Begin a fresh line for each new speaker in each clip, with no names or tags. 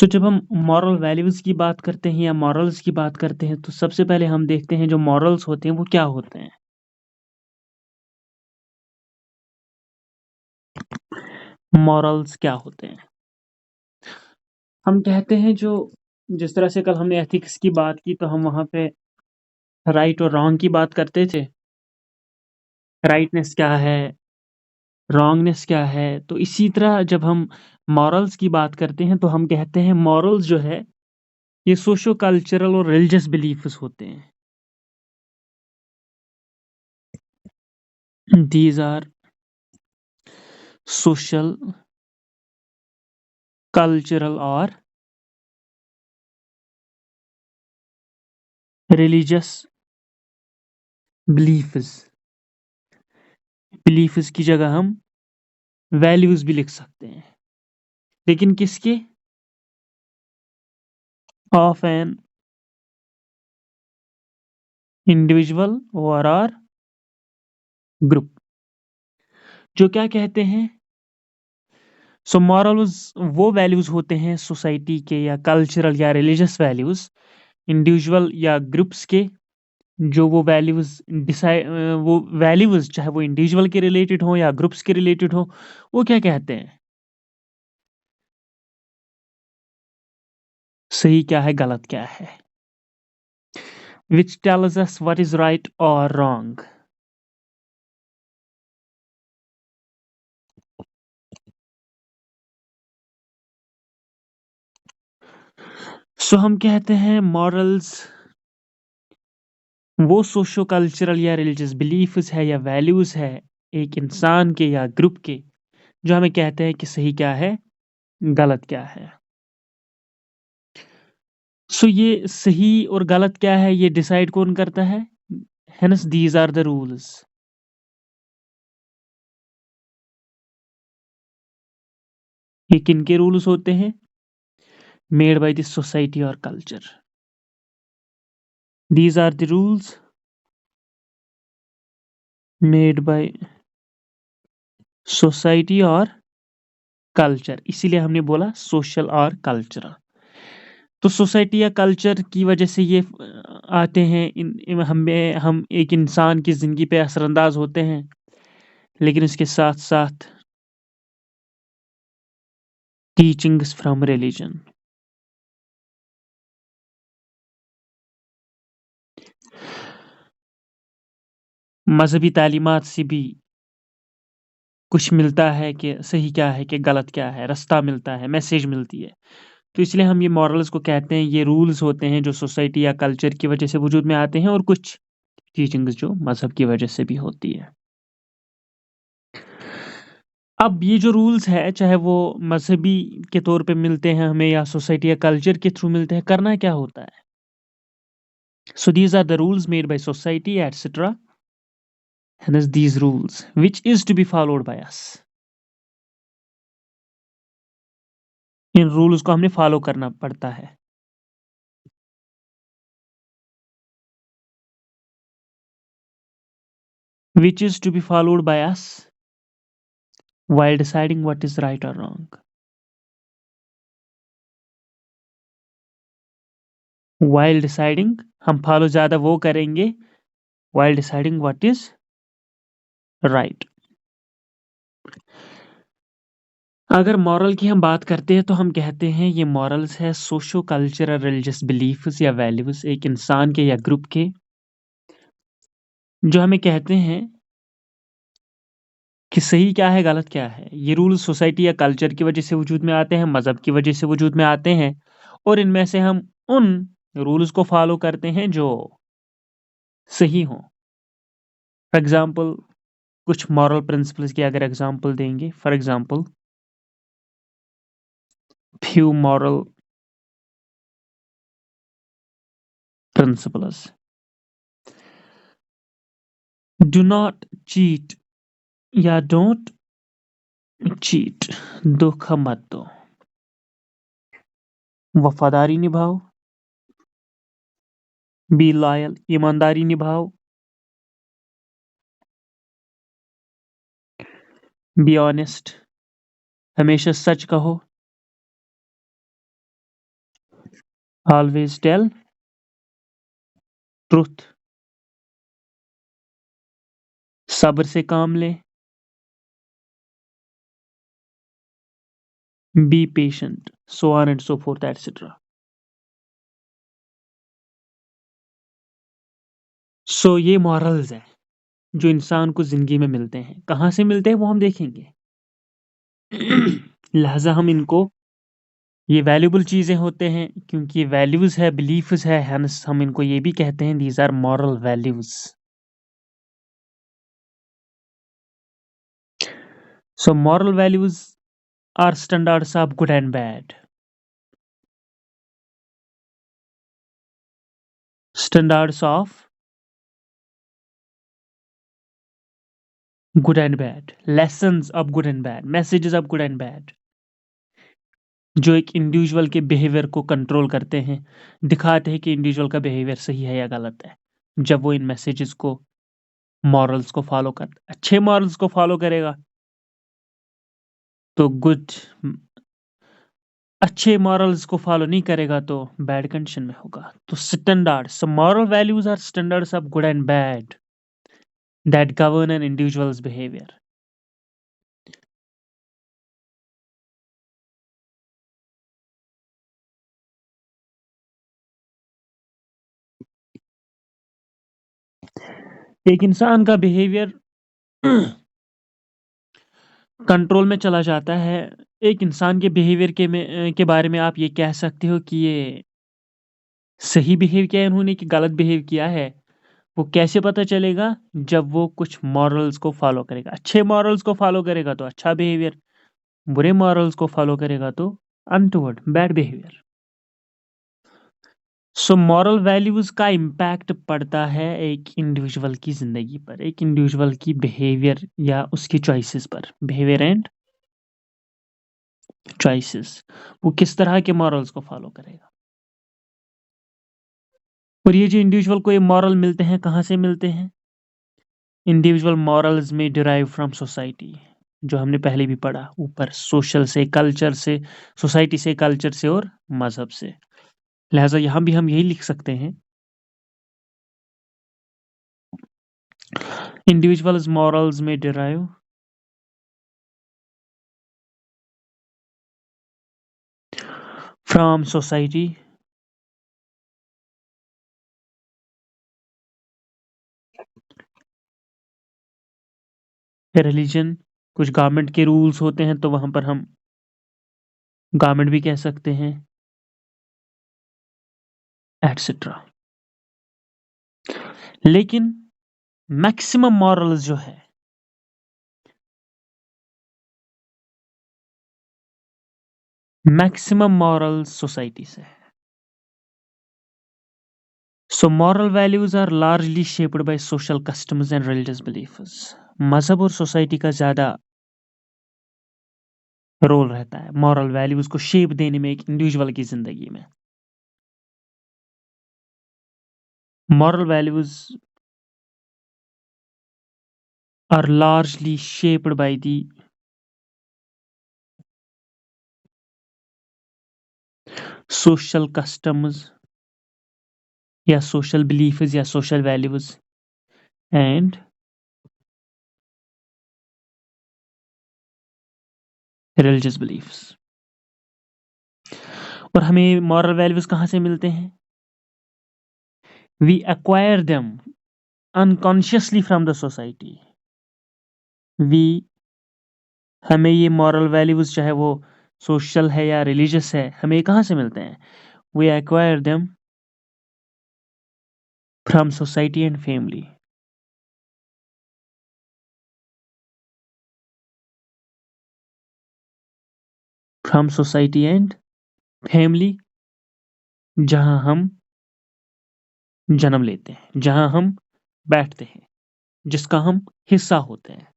सो जब हम moral values की बात करते हैं या मॉरल्स की बात करते हैं, तो सबसे पहले हम देखते हैं जो मॉरल्स होते हैं वो क्या होते हैं? मॉरल्स क्या होते हैं? हम कहते हैं जो जिस तरह से कल हमने एथिक्स की बात की तो हम वहाँ पे राइट और रॉन्ग की बात करते थे। राइटनेस क्या है, रॉन्गनेस क्या है? तो इसी तरह जब हम मॉरल्स की बात करते हैं तो हम कहते हैं मॉरल्स जो है ये सोशो कल्चरल और रिलीजियस बिलीफ्स होते हैं। दीज़ आर सोशल, कल्चरल और रिलीजियस बिलीफ्स। बिलीफ्स की जगह हम वैल्यूज़ भी लिख सकते हैं। लेकिन किसके? ऑफ एन इंडिविजुअल और ग्रुप। जो क्या कहते हैं? सो मॉरल्स वो वैल्यूज़ होते हैं सोसाइटी के या कल्चरल या रिलीजियस वैल्यूज़, इंडिविजुअल या ग्रुप्स के, जो वो वैल्यूज़ चाहे वो इंडिविजुअल के रिलेटेड हों या ग्रुप्स के रिलेटेड हों, वो क्या कहते हैं? सही क्या है, गलत क्या है? Which tells us what is right और रॉन्ग। सो हम कहते हैं मॉरल्स वो सोशो कल्चरल या रिलीजियस बिलीफ्स है या वैल्यूज़ है एक इंसान के या ग्रुप के, जो हमें कहते हैं कि सही क्या है, गलत क्या है। सो ये सही और गलत क्या है ये डिसाइड कौन करता है? Hence these are the rules. ये किनके रूल्स होते हैं? मेड बाय द सोसाइटी और culture. These are the rules made by society और कल्चर, इसीलिए हमने बोला सोशल और कल्चरल। तो सोसाइटी या कल्चर की वजह से ये आते हैं हम एक इंसान की ज़िंदगी पे असरअंदाज होते हैं, लेकिन इसके साथ-साथ टीचिंग्स फ्रॉम रिलिजन। मज़हबी तालीमात से भी कुछ मिलता है कि सही क्या है, कि गलत क्या है, रास्ता मिलता है, मैसेज मिलती है। तो इसलिए हम ये मॉरल्स को कहते हैं, ये रूल्स होते हैं जो सोसाइटी या कल्चर की वजह से वजूद में आते हैं और कुछ टीचिंग्स जो मज़हब की वजह से भी होती है। अब ये जो रूल्स है, चाहे वो मज़हबी के तौर पे मिलते हैं हमें या सोसाइटी या कल्चर के थ्रू मिलते हैं, करना क्या होता है? So these are the rules made by society etcetera, hence these rules which is to be followed by us। In rules को हमने फॉलो करना पड़ता है। Which is to be followed by us while deciding what is right or wrong। While deciding हम follow ज़्यादा वो करेंगे while deciding what is right। अगर मॉरल की हम बात करते हैं तो हम कहते हैं ये मॉरल्स है सोशो कल्चरल रिलीजियस बिलीफ्स या वैल्यूज एक इंसान के या ग्रुप के, जो हमें कहते हैं कि सही क्या है, गलत क्या है। ये रूल्स सोसाइटी या कल्चर की वजह से वजूद में आते हैं, मज़हब की वजह से वजूद में आते हैं, और इनमें से हम उन रूल्स को फॉलो करते हैं जो सही हों। फॉर एग्ज़ाम्पल कुछ मॉरल प्रिंसिपल्स की अगर एग्ज़ाम्पल देंगे, for example few moral principles. Do not cheat या डोंट चीट। धोखा मत दो। वफ़ादारी निभाओ। बी लॉयल, ईमानदारी निभाओ। बी ऑनेस्ट, हमेशा सच कहो। ऑलवेज टेल ट्रुथ, सब्र से काम ले, be patient, so on and so forth etcetera. So ये मॉरल्स हैं जो इंसान को जिंदगी में मिलते हैं। कहाँ से मिलते हैं वो हम देखेंगे। लिहाजा हम इनको, ये वैल्यूबल चीजें होते हैं क्योंकि ये वैल्यूज है, बिलीफ्स है, hence हम इनको ये भी कहते हैं these are moral values. So moral values are standards of good and bad. Standards of good and bad, lessons of good and bad, messages of good and bad, जो एक इंडिविजुअल के बिहेवियर को कंट्रोल करते हैं, दिखाते हैं कि individual का बिहेवियर सही है या गलत है। जब वो इन मैसेजेस को, मॉरल्स को फॉलो कर, अच्छे मॉरल्स को फॉलो करेगा तो गुड, अच्छे मॉरल्स को फॉलो नहीं करेगा तो बैड कंडीशन में होगा। तो standards, moral values are standards of good and bad that govern an individual's behaviour. एक इंसान का बिहेवियर कंट्रोल में चला जाता है। एक इंसान के बिहेवियर के बारे में आप ये कह सकते हो कि ये सही बिहेव किया है उन्होंने कि गलत बिहेव किया है। वो कैसे पता चलेगा? जब वो कुछ मॉरल्स को फॉलो करेगा। अच्छे मॉरल्स को फॉलो करेगा तो अच्छा बिहेवियर, बुरे मॉरल्स को फॉलो करेगा तो अनटुवर्ड बैड बिहेवियर। सो मॉरल वैल्यूज का इम्पैक्ट पड़ता है एक इंडिविजुअल की जिंदगी पर, एक इंडिविजुअल की बिहेवियर या उसकी चॉइसेस पर। बिहेवियर एंड चॉइसेस, वो किस तरह के मॉरल्स को फॉलो करेगा। और ये जो इंडिविजुअल को ये मॉरल मिलते हैं, कहाँ से मिलते हैं? इंडिविजुअल मॉरल्स में डिराइव फ्रॉम सोसाइटी, जो हमने पहले भी पढ़ा ऊपर, सोशल से, कल्चर से, सोसाइटी से, कल्चर से और मजहब से। लिहाजा यहाँ भी हम यही लिख सकते हैं, इंडिविजुअल्स मॉरल्स में डिराइव फ्रॉम सोसाइटी, रिलीजन, कुछ गवर्नमेंट के रूल्स होते हैं तो वहां पर हम गवर्नमेंट भी कह सकते हैं, एटसेट्रा। लेकिन मैक्सिमम मॉरल्स जो है, मैक्सिमम मॉरल्स सोसाइटी से है। So moral values are largely shaped by social customs and religious beliefs. मजहब और सोसाइटी का ज्यादा रोल रहता है मॉरल वैल्यूज को शेप देने में एक इंडिविजुअल की जिंदगी में। Moral values are largely shaped by the social customs या सोशल बिलीफ्स या social values and religious beliefs. और हमें मॉरल वैल्यूज कहाँ से मिलते हैं? We acquire them unconsciously from the society. We, हमें ये मॉरल वैल्यूज चाहे वो सोशल है या रिलीजियस है, हमें ये कहाँ से मिलते हैं? We acquire them from society and family. From society and family, जहाँ हम जन्म लेते हैं, जहाँ हम बैठते हैं, जिसका हम हिस्सा होते हैं।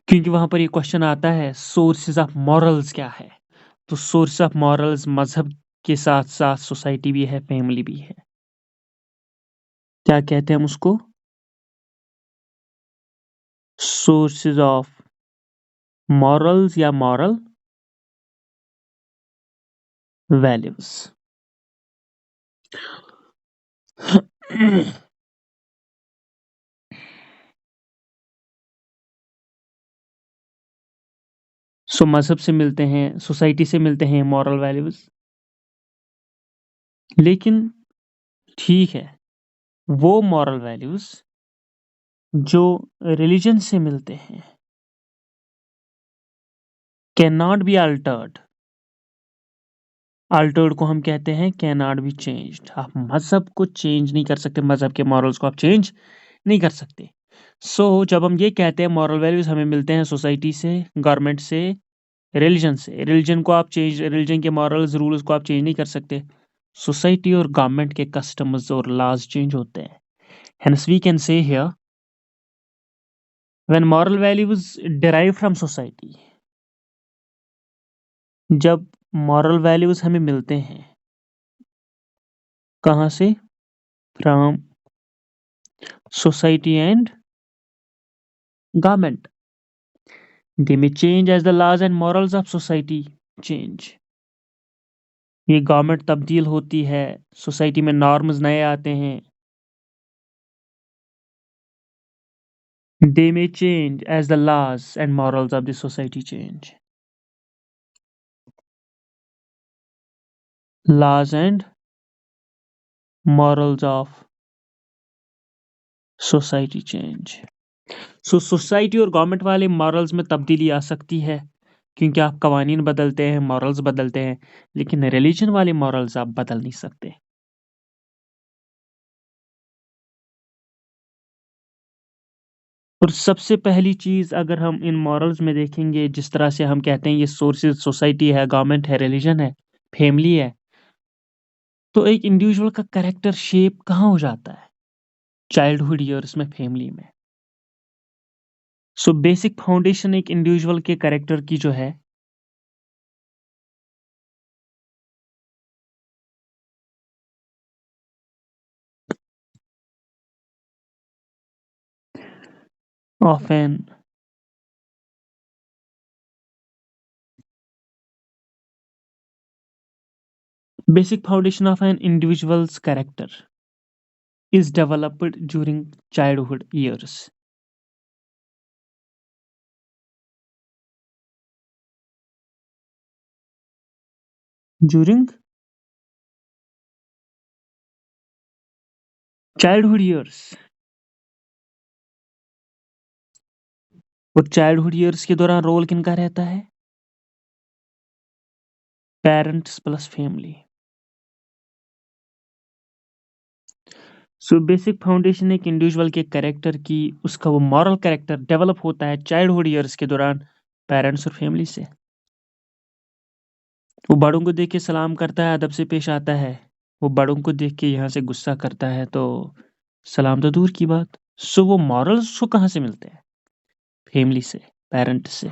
क्योंकि वहां पर ये क्वेश्चन आता है सोर्सेज ऑफ मॉरल्स क्या है, तो सोर्स ऑफ मॉरल्स मजहब के साथ साथ सोसाइटी भी है, फैमिली भी है। क्या कहते हैं हम उसको? सोर्सेज ऑफ मॉरल्स या मॉरल वैल्यूज। सो मजहब से मिलते हैं, सोसाइटी से मिलते हैं मॉरल वैल्यूज। लेकिन ठीक है, वो मॉरल वैल्यूज जो रिलीजन से मिलते हैं can not be altered. Altered को हम कहते हैं कैन नॉट बी चेंज्ड। आप मजहब को चेंज नहीं कर सकते, मजहब के मॉरल्स को आप चेंज नहीं कर सकते। जब हम ये कहते हैं मॉरल वैल्यूज हमें मिलते हैं सोसाइटी से, गवर्नमेंट से, रिलीजन से। रिलीजन के मॉरल्स रूल्स को आप चेंज नहीं कर सकते। सोसाइटी और गवर्नमेंट के कस्टम्स और लॉज चेंज होते हैं। Hence we can say here when moral values derive from society, जब मॉरल वैल्यूज हमें मिलते हैं कहाँ से, from society and government, they may change as the laws and morals of society change। ये गवर्नमेंट तब्दील होती है, सोसाइटी में नॉर्म्स नए आते हैं। They may change as the laws and morals of the society change। Laws and morals of society change। Society और government वाले मॉरल्स में तब्दीली आ सकती है क्योंकि आप कवानीन बदलते हैं, मॉरल्स बदलते हैं, लेकिन रिलीजन वाले मॉरल्स आप बदल नहीं सकते। और सबसे पहली चीज अगर हम इन मॉरल्स में देखेंगे, जिस तरह से हम कहते हैं ये सोर्सेज सोसाइटी है, गवर्नमेंट है, रिलीजन है, फैमिली है, तो एक इंडिविजुअल का कैरेक्टर शेप कहाँ हो जाता है, चाइल्डहुड ईयर्स में, फैमिली में। बेसिक फाउंडेशन एक इंडिविजुअल के कैरेक्टर की जो है of an basic foundation of an individual's character is developed during childhood years। During childhood years। और चाइल्डहुड ईयर्स के दौरान रोल किनका रहता है, parents plus family. Basic foundation एक इंडिविजुअल के कैरेक्टर की, उसका वो मॉरल कैरेक्टर डेवलप होता है चाइल्डहुड ईयर्स के दौरान पेरेंट्स और फैमिली से। वो बड़ों को देख के सलाम करता है, अदब से पेश आता है। वो बड़ों को देख के यहाँ से गुस्सा करता है तो सलाम तो दूर की बात। वो मॉरल्स उसको कहाँ से मिलते हैं, फैमिली से, पेरेंट्स से।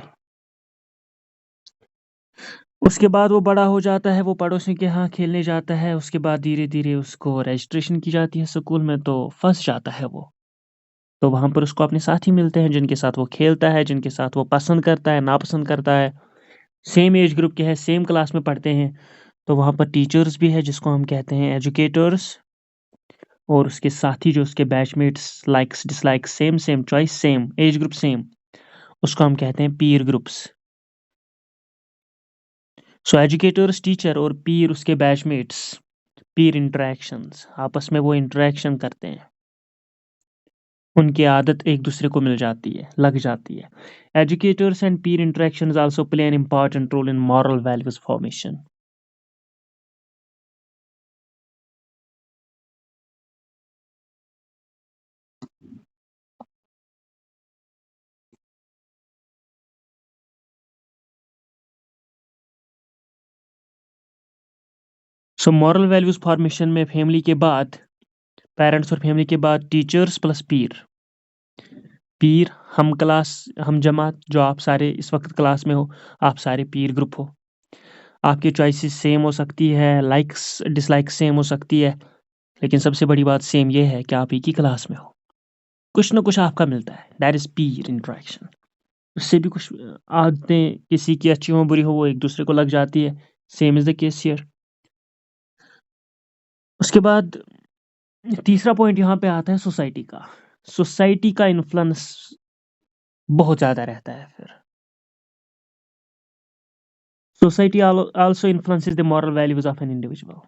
उसके बाद वो बड़ा हो जाता है, वो पड़ोसी के यहाँ खेलने जाता है, उसके बाद धीरे धीरे उसको रजिस्ट्रेशन की जाती है स्कूल में, तो फंस जाता है वो। तो वहाँ पर उसको अपने साथी मिलते हैं जिनके साथ वो खेलता है, जिनके साथ वो पसंद करता है, नापसंद करता है, सेम एज ग्रुप के हैं, सेम क्लास में पढ़ते हैं। तो वहाँ पर टीचर्स भी है जिसको हम कहते हैं एजुकेटर्स, और उसके साथी जो उसके batchmates, likes dislikes same same, choice same, age group same, उसको हम कहते हैं पीयर ग्रुप्स। एजुकेटर्स टीचर और पीर उसके बैचमेट्स, पीर इंटरेक्शंस, आपस में वो इंटरेक्शन करते हैं, उनकी आदत एक दूसरे को मिल जाती है, लग जाती है। Educators and peer interactions also play an important role in moral values formation. Moral values formation में फैमिली के बाद, पेरेंट्स और फैमिली के बाद टीचर्स प्लस पीर। पीर हम क्लास, हम जमात, जो आप सारे इस वक्त क्लास में हो, आप सारे पीर ग्रुप हो। आपकी चॉइसेस सेम हो सकती है, लाइक्स डिसलाइक्स सेम हो सकती है, लेकिन सबसे बड़ी बात सेम ये है कि आप एक ही क्लास में हो। कुछ ना कुछ आपका मिलता है, दैट इज पीर इंटरेक्शन। उससे भी कुछ आदतें किसी की अच्छी हो बुरी हो वो एक दूसरे को लग जाती है। Same is the case here. उसके बाद तीसरा पॉइंट यहाँ पे आता है सोसाइटी का। सोसाइटी का इन्फ्लुएंस बहुत ज़्यादा रहता है फिर। Society also influences the moral values of an individual.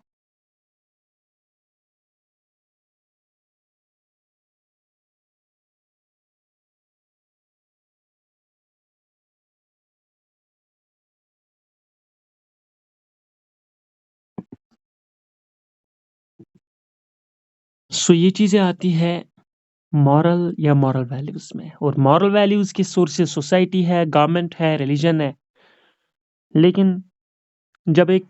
सो ये चीज़ें आती है मॉरल या मॉरल वैल्यूज़ में, और मॉरल वैल्यूज़ के सोर्सेस सोसाइटी है, गवर्नमेंट है, रिलीजन है। लेकिन जब एक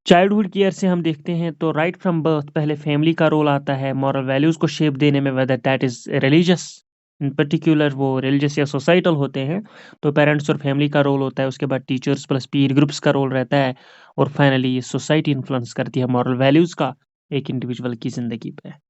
चाइल्डहुड की ईयर से हम देखते हैं तो राइट फ्रॉम बर्थ पहले फैमिली का रोल आता है मॉरल वैल्यूज़ को शेप देने में, whether that is religious, in particular वो रिलीजियस या सोसाइटल होते हैं, तो पेरेंट्स और फैमिली का रोल होता है। उसके बाद टीचर्स प्लस पीर ग्रुप्स का रोल रहता है, और फाइनली ये सोसाइटी इन्फ्लुएंस करती है मॉरल वैल्यूज़ का एक इंडिविजुअल की ज़िंदगी पे।